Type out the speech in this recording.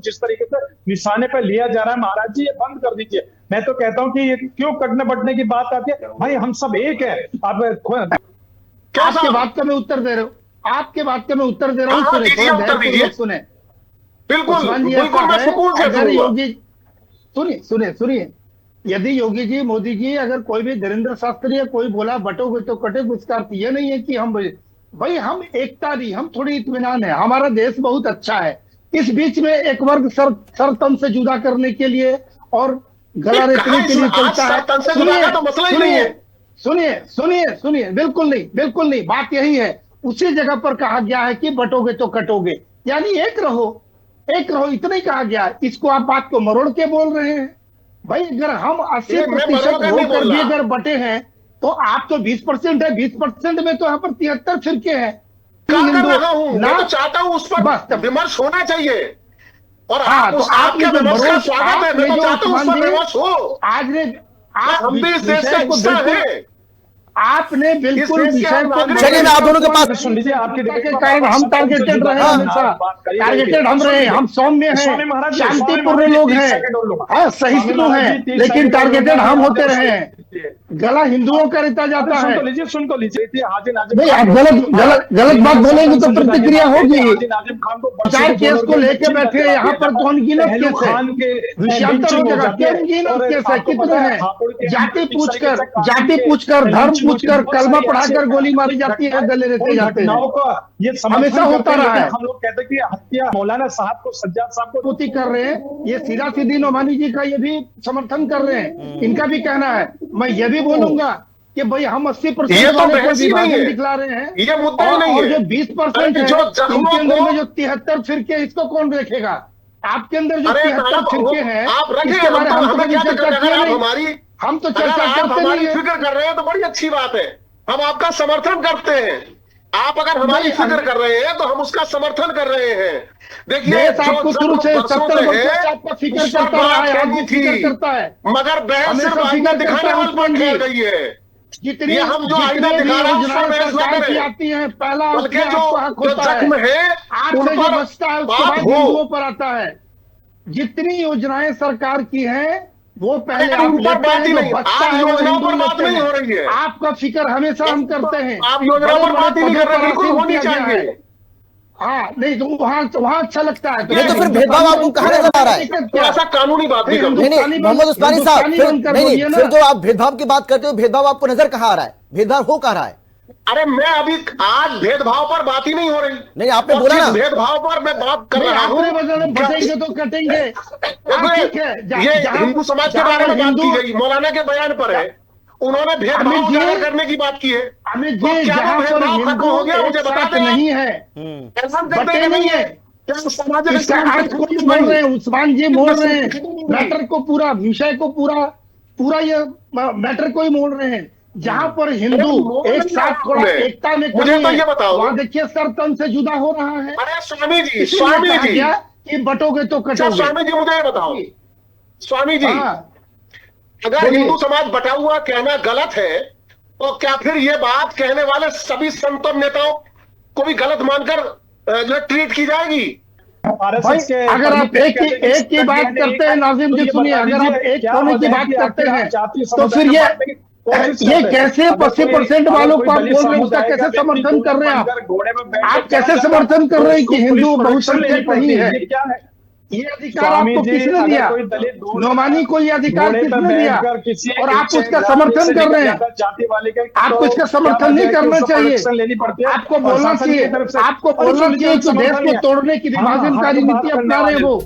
जिस तरीके से निशाने पर लिया जा रहा है, महाराज जी ये बंद कर दीजिए। मैं तो कहता हूं कि ये क्यों कटने बटने की बात आती है, भाई हम सब एक है। आप आपके बात का मैं उत्तर दे रहा हूँ, आपके बात का मैं उत्तर दे रहा हूँ, सुने थोड़ा धैर्यपूर्वक सुने। बिल्कुल बिल्कुल, मैं सुकून से अगर योगी, सुनिए सुनिए सुनिए, यदि योगी जी, मोदी जी, अगर कोई भी धीरेन्द्र शास्त्री या कोई बोला बटोगे तो कटोगे, उसका अर्थ ये नहीं है कि हम, भाई हम एकता नहीं, हम थोड़ी इत्मीनान है, हमारा देश बहुत अच्छा है। इस बीच में एक वर्ग सर तन से जुदा करने के लिए और गला रेतने के लिए चलता है। सुनिए, बिल्कुल नहीं, बात यही है। उसी जगह पर कहा गया है कि बटोगे तो कटोगे, यानी एक रहो, इतना ही कहा गया है। इसको आप बात को मरोड़ के बोल रहे हैं। भाई अगर हम 80% होकर भी अगर बटे हैं तो आप तो 20% है, 20% में तो यहाँ पर 73 फिरके हैं। मैं तो चाहता हूँ उस पर विमर्श होना चाहिए, और हाँ, तो आपके विमर्श का स्वागत है। मैं तो चाहता हूँ उस पर विमर्श हो। आज ने हम भी इस देश का हिस्सा है। आपने बिल्कुल विषय को, चलिए मैं आप दोनों के पास सुन लीजिए। आपके कारण हम टारगेटेड रहे, हमेशा टारगेटेड हम रहे। हम सौम्य हैं, शांतिपूर्ण लोग हैं, सहिष्णु हैं, लेकिन टारगेटेड हम होते रहे हैं। गला हिंदुओं का रहता जाता है। सुन तो लीजिए। नहीं, आप गलत बात बोलेंगे तो प्रतिक्रिया होगी। चार केस को लेके बैठे यहाँ पर तो अनगिनत केस है, विषयांतर हो जाएगा। क्या अनगिनत केस है, कितने हैं? जाति पूछकर, धर्म पूछकर, कलमा पढ़ाकर गोली मारी जाती है, गले रहते जाते हैं। ये हमेशा होता रहा है। हम लोग कहते हैं कि हत्या मौलाना साहब को, सज्जाद साहब को पूर्ति कर रहे हैं। ये सीधा सीधी नोमानी जी का ये भी समर्थन कर रहे हैं, इनका भी कहना है। मैं ये भी बोलूंगा कि भाई हम 80% दिखला रहे हैं, ये मुद्दा ही नहीं है। और जो 20% है, इनके अंदर में जो 73 फिरके, इसको कौन देखेगा? आपके अंदर जो 73 फिरके हैं, इसके बारे में हम तो चर्चा नहीं, हम तो चर्चा करते नहीं। फिक्र कर रहे हैं तो बड़ी अच्छी बात है, हम आपका समर्थन करते हैं। आप अगर हमारी फिक्र कर रहे हैं तो हम उसका समर्थन कर रहे हैं। देखिए, आपको शुरू से 70 वर्षों से आपका फिक्र करता रहा है, आज भी फिक्र करता है, मगर बहस सिर्फ आईना दिखाने वाले पर ठहर गई है। जितनी हम जो आईना दिखा रहे हैं आती है, पहला बल्कि जो जख्म है उन पर बचता है, उसके बाद हिंदुओं पर आता है। जितनी योजनाएं सरकार की हैं वो पहले आप लेते हैं, जो बचता है वो हिंदू लेते हैं। आपका फिक्र हमेशा हम करते हैं। आप योजना पर बात ही नहीं कर रहे, बिल्कुल होनी चाहिए। हाँ, नहीं तो वहाँ अच्छा लगता है। नहीं तो फिर भेदभाव आपको कहाँ नजर आ रहा है? ऐसा कानूनी बात नहीं करते। नहीं, मोहम्मद उस्मानी साहब, नहीं, फिर जो आप भेदभाव की बात करते हो, भेदभाव आपको नजर कहाँ आ रहा है? भेदभाव हो कहाँ रहा है? अरे मैं अभी आज भेदभाव पर बात ही नहीं हो रही। नहीं, आपने बोला ना भेदभाव पर मैं बात कर रहा हूँ। बटेंगे तो कटेंगे। ये हिंदू समाज के बारे में बात की गई, मौलाना के बयान पर है। उन्होंने भेदभाव उजागर करने की बात की है। अमित जी, जहाँ पर खत्म हो गया मुझे बता दें। नहीं है, बटे नहीं है, इसका अर्थ कोई बोल रहे हैं, उस्मान जी बोल रहे हैं, मैटर को पूरा, विषय को पूरा ये मैटर को ही मोड़ रहे हैं। जहां पर हिंदू एक साथ थोड़ा एकता में मुझे तो ये बताओ, वहां देखिए सर तन से जुदा हो रहा है। अरे स्वामी जी कि बटोगे तो कटोगे। स्वामी जी मुझे ये बताओ, स्वामी जी, अगर हिंदू समाज बटा हुआ कहना गलत है तो क्या फिर ये बात कहने वाले सभी संतों नेताओं को भी गलत मानकर जो ट्रीट की जाएगी? अगर आप एक की बात करते हैं, नाजिम जी सुनिए, अगर आप एक होने की बात करते हैं तो फिर ये कैसे 80% वालों को आप बोल रहे हैं, उसका कैसे समर्थन कर रहे हैं? आप कैसे समर्थन कर रहे हैं कि हिंदू बहुसंख्यक नहीं है? ये अधिकार आपको किसने दिया? नोमानी को ये अधिकार किसने दिया? और आप उसका समर्थन कर रहे हैं? आपको इसका समर्थन नहीं करना चाहिए। आपको बोलना चाहिए कि देश को तोड़ने की विभाजनकारी नीति अपना रहे हैं वो।